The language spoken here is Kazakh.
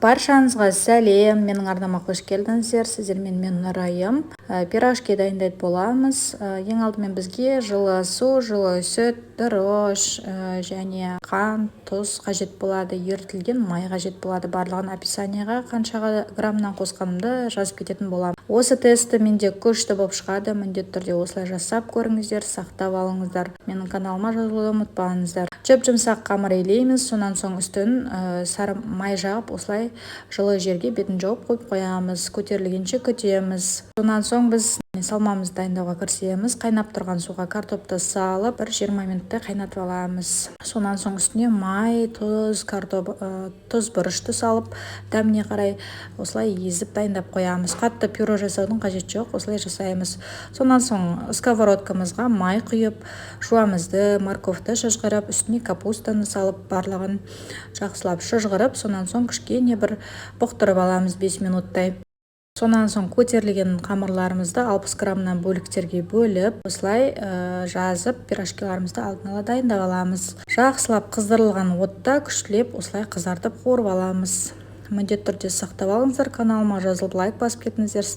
Баршаңызға сәлем, менің арнама қош келдіңіздер. Сіздермен мен Нұрайым. Пирожки дайындайтын боламыз. Ең алдымен бізге жылы су, жылы сүт, дрожж және қант, тұз қажет болады. Ерітілген май қажет болады. Барлығын описанияға қанша граммнан қосқанымды жазып кететін боламын. Осы тесті менде күшті болып шығады. Міндетті түрде осылай жасап көріңіздер, сақтап алыңыздар. Менің каналыма жазылуды ұмытпаңыздар. Жып-жұмсақ қамыр илейміз. Сонан соң үстін сары май жағып, осылай жылы жерге бетін жауып қойып қоямыз. Көтерілгенше күтеміз. Сонан соң біз салмамызды дайындауға кірісеміз. Қайнап тұрған суға картопты салып 20 минуттай қайнатып аламыз. Сонан соң үстіне май, тұз, тұз бұрышты салып, дәміне қарай осылай езіп дайындап қоямыз. Қатты пюре жасаудың қажеті жоқ, осылай жасаймыз. Сонан соң сковородкамызға май құйып, жуамызды, морковты шыжғырып, үстіне капустаны салып, барлығын жақсылап шыжғырып, сонан соң кішкене бір бұқтырып аламыз 5 минуттай. Сонан соң көтерілген қамырларымызды 60 граммнан бөліктерге бөліп, осылай жазып, пирожкиларымызды алдын ала дайындап аламыз. Жақсылап қыздырылған отта күштілеп, осылай қызартып қуырып аламыз. Міндетті түрде сақтап алыңыздар. Каналыма жазылып лайк басып кетіңіздер.